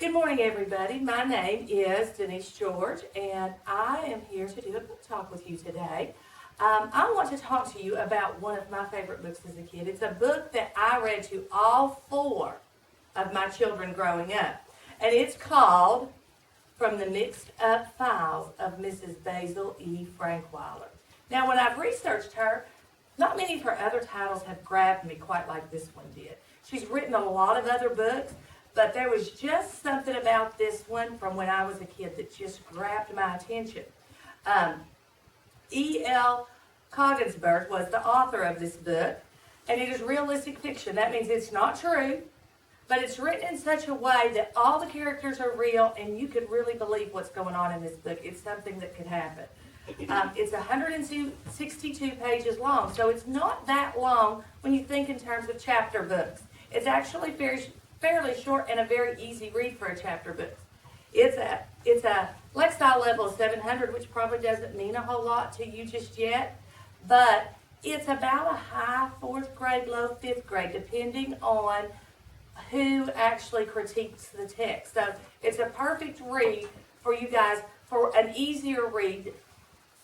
Good morning, everybody. My name is Denise George, and I am here to do a book talk with you today. I want to talk to you about one of my favorite books as a kid. It's a book that I read to all four of my children growing up, and it's called From the Mixed Up Files of Mrs. Basil E. Frankweiler. Now, when I've researched her, not many of her other titles have grabbed me quite like this one did. She's written a lot of other books, but there was just something about this one from when I was a kid that just grabbed my attention. E.L. Coggensberg was the author of this book, and it is realistic fiction. That means it's not true, but it's written in such a way that all the characters are real, and you could really believe what's going on in this book. It's something that could happen. It's 162 pages long, so it's not that long when you think in terms of chapter books. It's actually fairly short and a very easy read for a chapter book. It's a Lexile level of 700, which probably doesn't mean a whole lot to you just yet, but it's about a high 4th grade, low 5th grade, depending on who actually critiques the text. So it's a perfect read for you guys, for an easier read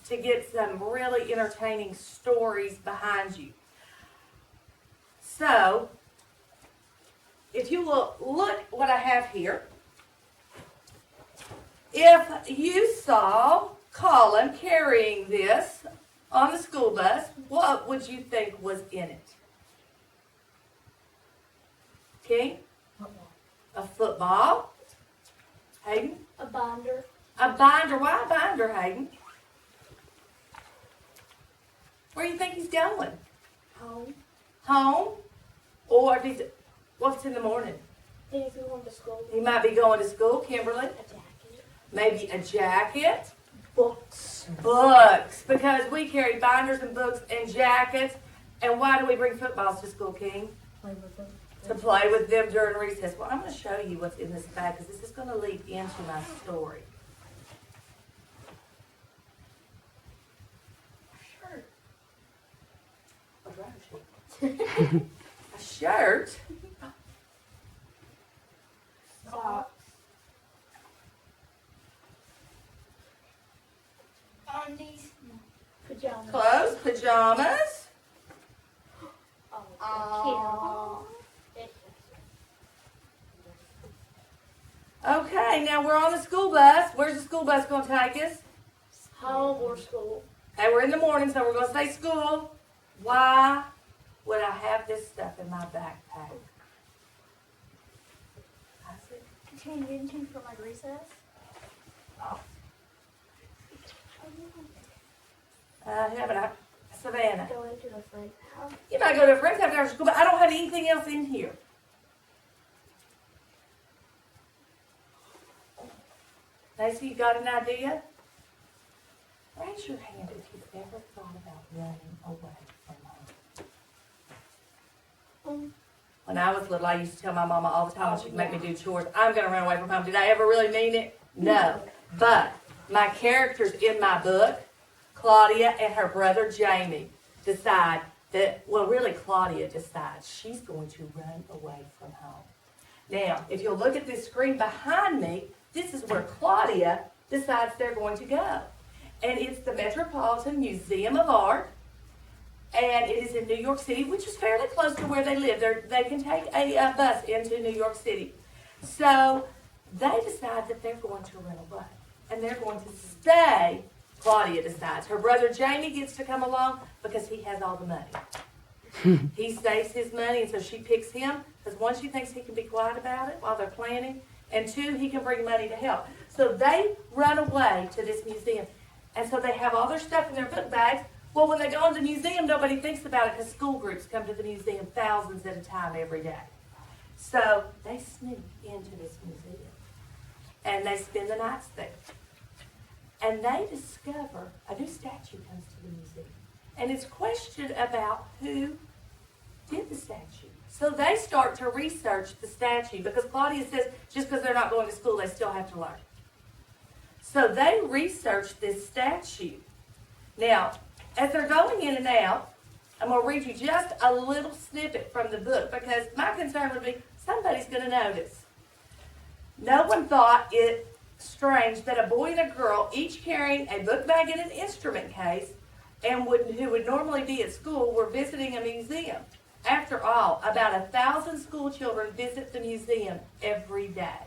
to get some really entertaining stories behind you. So, if you will look what I have here, if you saw Colin carrying this on the school bus, what would you think was in it? Okay? A football. Hayden? A binder. A binder. Why a binder, Hayden? Where do you think he's going? Home. Home? Or if he's, what's in the morning? He's going to school. He might be going to school, Kimberly. A jacket. Maybe a jacket. Books. Books. Because we carry binders and books and jackets. And why do we bring footballs to school, King? Play with them. To play with them during recess. Well, I'm going to show you what's in this bag because this is going to lead into my story. A shirt. Socks. Undies. Pajamas. Clothes, pajamas. Oh, Okay, now we're on the school bus. Where's the school bus going to take us? home or school. Hey, we're in the morning, so we're going to say school. Why would I have this stuff in my backpack? I said, Can you get into for my recess? haven't I? Savannah. Go into the friend's house. You might go to a friend's house after school, but I don't have anything else in here. Lacey, you got an idea? Raise your hand if you've ever thought about running away from home. When I was little, I used to tell my mama all the time when she'd make me do chores, I'm going to run away from home. Did I ever really mean it? No. But my characters in my book, Claudia and her brother Jamie, decide that, well, really Claudia decides she's going to run away from home. Now, if you'll look at this screen behind me, this is where Claudia decides they're going to go. And it's the Metropolitan Museum of Art. And it is in New York City, which is fairly close to where they live. They can take a bus into New York City. So they decide that they're going to run away. And they're going to stay. Claudia decides. Her brother Jamie gets to come along because he has all the money. He saves his money, and so she picks him because one, she thinks he can be quiet about it while they're planning, and two, he can bring money to help. So they run away to this museum, and so they have all their stuff in their book bags. Well, when they go in the museum, nobody thinks about it because school groups come to the museum thousands at a time every day. So they sneak into this museum, and they spend the nights there. And they discover a new statue comes to the museum. And it's questioned about who did the statue. So they start to research the statue because Claudia says just because they're not going to school, they still have to learn. So they research this statue. Now, as they're going in and out, I'm going to read you just a little snippet from the book because my concern would be somebody's going to notice. No one thought it strange that a boy and a girl, each carrying a book bag and an instrument case, and who would normally be at school, were visiting a museum. After all, about 1,000 school children visit the museum every day.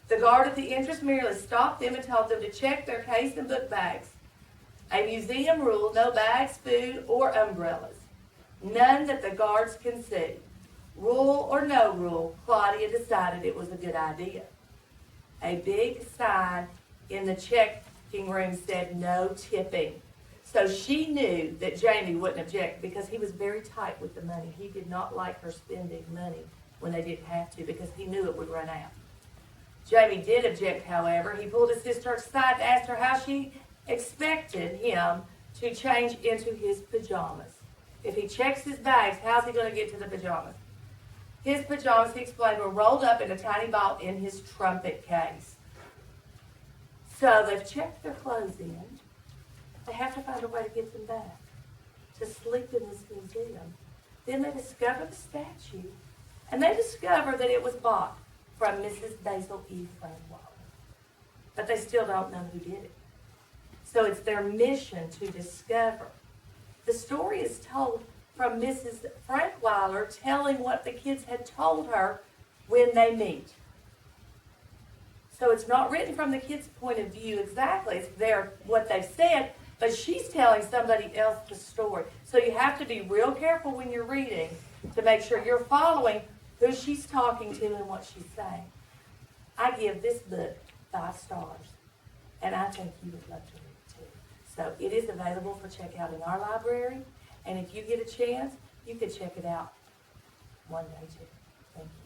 The guard at the entrance merely stopped them and told them to check their case and book bags. A museum rule: no bags, food, or umbrellas. None that the guards can see. Rule or no rule, Claudia decided it was a good idea. A big sign in the checking room said no tipping. So she knew that Jamie wouldn't object because he was very tight with the money. He did not like her spending money when they didn't have to because he knew it would run out. Jamie did object, however. He pulled his sister aside to ask her how she expected him to change into his pajamas. If he checks his bags, how's he going to get to the pajamas? His pajamas, he explained, were rolled up in a tiny ball in his trumpet case. So they've checked their clothes in. They have to find a way to get them back, to sleep in this museum. Then they discover the statue, and they discover that it was bought from Mrs. Basil E. Frankweiler. But they still don't know who did it. So it's their mission to discover. The story is told from Mrs. Frankweiler telling what the kids had told her when they meet. So it's not written from the kids' point of view exactly. It's what they've said, but she's telling somebody else the story. So you have to be real careful when you're reading to make sure you're following who she's talking to and what she's saying. I give this book 5 stars, and I think you would love to read it too. So it is available for checkout in our library, and if you get a chance, you could check it out one day too. Thank you.